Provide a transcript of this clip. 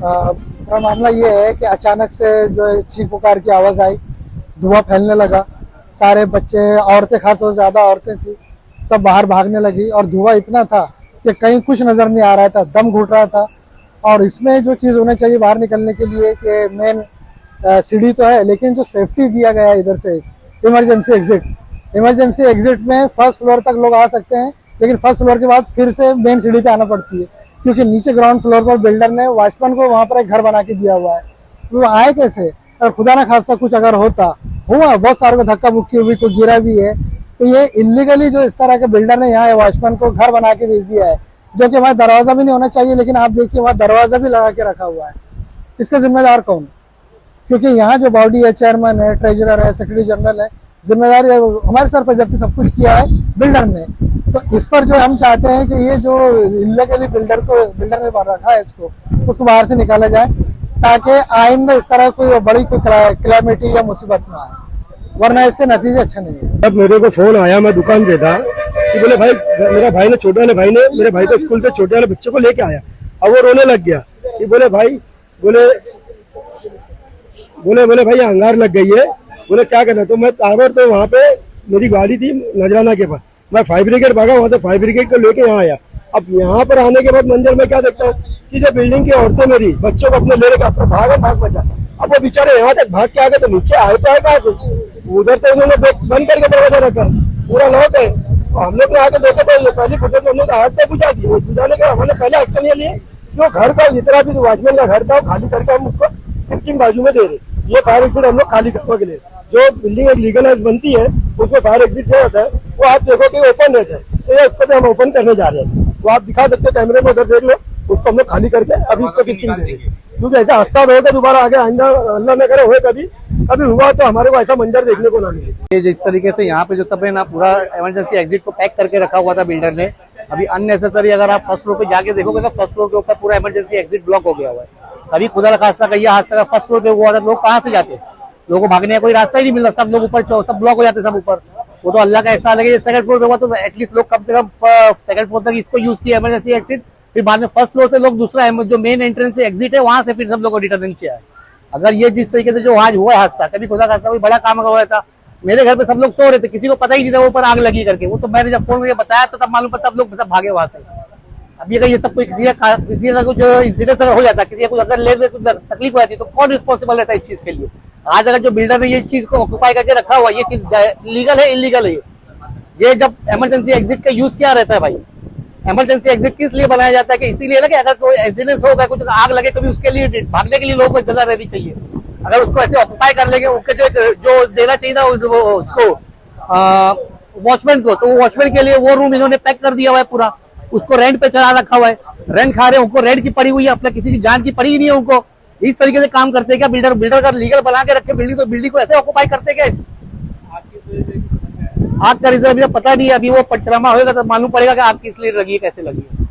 पूरा मामला ये है कि अचानक से जो चीख पुकार की आवाज़ आई, धुआं फैलने लगा। सारे बच्चे, औरतें, खासतौर से ज़्यादा औरतें थी, सब बाहर भागने लगी और धुआं इतना था कि कहीं कुछ नज़र नहीं आ रहा था, दम घुट रहा था। और इसमें जो चीज़ होनी चाहिए बाहर निकलने के लिए कि मेन सीढ़ी तो है, लेकिन जो सेफ्टी दिया गया है इधर से इमरजेंसी एग्जिट में फर्स्ट फ्लोर तक लोग आ सकते हैं, लेकिन फर्स्ट फ्लोर के बाद फिर से मेन सीढ़ी पे आना पड़ती है, क्योंकि नीचे ग्राउंड फ्लोर पर बिल्डर ने वॉचमैन को वहाँ पर एक घर बना के दिया हुआ है। वो आए कैसे? और खुदा ना खासा कुछ अगर हुआ, बहुत सारे को धक्का मुक्की हुई, कोई गिरा भी है, तो ये इलीगली जो इस तरह के बिल्डर ने यहाँ वॉचमैन को घर बना के दे दिया है, जो कि वहाँ दरवाजा भी नहीं होना चाहिए, लेकिन आप देखिए वहाँ दरवाजा भी लगा के रखा हुआ है। इसका जिम्मेदार कौन? क्योंकि यहाँ जो बॉडी है, चेयरमैन है, ट्रेजरर है, सेक्रेटरी जनरल है, जिम्मेदारी हमारे सर पर, जबकि सब कुछ किया है बिल्डर ने। तो इस पर जो हम चाहते हैं कि ये जो इल्लीगली बिल्डर ने रखा है उसको बाहर से निकाला जाए, ताकि आइंदा इस तरह कोई बड़ी कोई क्लैमिटी या मुसीबत ना आए, वरना इसके नतीजे अच्छे नहीं है। जब मेरे को फोन आया, मैं दुकान पे था, कि बोले भाई, मेरे भाई ने, छोटे वाले भाई ने मेरे भाई को स्कूल से छोटे वाले बच्चे को लेके आया। अब वो रोने लग गया कि बोले भाई, बोले भाई अंगार लग गई है, बोले क्या करना। तो मैं ताबड़, तो वहाँ पे मेरी गाड़ी थी नजराना के पास, मैं फायर ब्रिगेड भागा, वहाँ से फायर ब्रिगेड को लेके यहाँ आया। अब यहाँ पर आने के बाद मंजर में क्या देखता हूँ कि जो बिल्डिंग की औरतें मेरी बच्चों को अपने ले लेकर अपने भाग बचा। अब वो बेचारे यहाँ तक भाग के आ गए, तो नीचे आए तो आए कहाँ से? उधर से उन्होंने बंद करके दरवाजा रखा, पूरा लॉक है। हम लोग ने आके देखे तो ये पहली फुटेज हम लोग हाथ तक बुझा दिए। बुझाने का हमने पहले एक्शन ये लिए, जो घर का जितना भी वॉचमैन का घर था वो खाली करके हम उसको शिफ्टिंग बाजू में दे रहे। ये फायर एग्जिट हम लोग खाली करने के लिए, जो बिल्डिंग एक लीगलाइज बनती है उसमें फायर एग्जिट नहीं होता है, वो आप देखो कि ओपन रहता है, तो ये उसको भी हम ओपन करने जा रहे हैं। वो आप दिखा सकते हो कैमरे में, उधर देख लो, उसको हम लोग खाली करके अभी इसको शिफ्टिंग दे रहे हैं। क्योंकि ऐसा हादसा होगा दोबारा आगे आइंदा अल्लाह न करे, कभी हुआ तो हमारे को ऐसा मंजर देखने को ना मिले। ये जिस तरीके से यहाँ पे जो सब है ना, पूरा इमरजेंसी एग्जिट को पैक करके रखा हुआ था बिल्डर ने। अभी अननेसेसरी अगर आप फर्स्ट फ्लोर पे जाके देखोगे तो फर्स्ट फ्लोर के ऊपर पूरा इमरजेंसी एग्जिट ब्लॉक हो गया हुआ है। कभी खुदा का हादसा कहिए, हादसा फर्स्ट फ्लोर पे हुआ था, लोग कहाँ से जाते? लोगों को भागने का कोई रास्ता ही नहीं मिलता, सब लोग ऊपर सब ब्लॉक हो जाते सब ऊपर। वो तो अल्लाह का एहसान है। सेकंड फ्लोर पे हुआ तो एटलीस्ट लोग कम से कम सेकंड फ्लोर तक इसको यूज किया इमरजेंसी एग्जिट, फिर बाद में फर्स्ट फ्लोर से लोग दूसरा जो मेन एंट्रेंस से एग्जिट है वहां से फिर सब लोग को रिटर्निंग किया है। अगर ये जिस तरीके से जो आज हुआ हादसा, कभी खुदा का हादसा कोई बड़ा काम हुआ था, मेरे घर पे सब लोग सो रहे थे, किसी को पता ही नहीं था ऊपर आग लगी करके। वो तो मैंने जब फोन करके बताया तो तब मालूम पड़ा, तब लोग सब भागे वहां से। अभी अगर ये सब कोई किसी का कुछ इंसिडेंट अगर हो जाता, किसी का कुछ अगर ले कुछ तकलीफ हो जाती तो कौन रिस्पॉन्सिबल रहता है इस चीज के लिए? आज अगर जो बिल्डर ने ये चीज को ऑक्यूपाई करके रखा हुआ, ये चीज लीगल है इलीगल है? ये जब इमरजेंसी एग्जिट का यूज क्या रहता है भाई? इमरजेंसी एग्जिट किस लिए बनाया जाता है? कि इसीलिए ना कि अगर कोई एक्सीडेंट होगा, कुछ आग लगे, कभी उसके लिए भागने के लिए लोगों को जगह रहनी चाहिए। अगर उसको ऐसे ऑक्यूपाई कर लेंगे, उसके जो देना चाहिए था उसको वॉचमैन को, तो वो वॉचमैन के लिए वो रूम इन्होंने पैक कर दिया हुआ है पूरा, उसको रेंट पे चढ़ा रखा हुआ है, रेंट खा रहे हैं, उनको रेंट की पड़ी हुई है, अपने किसी की जान की पड़ी ही नहीं है उनको। इस तरीके से काम करते हैं क्या बिल्डर का लीगल बना के रखे बिल्डिंग, तो बिल्डिंग को ऐसे ऑक्यूपाई करते क्या? आग का रीजन अभी पता नहीं है, अभी वो पंचनामा होगा तो मालूम पड़ेगा कि आग किस लिए लगी है, कैसे लगी है।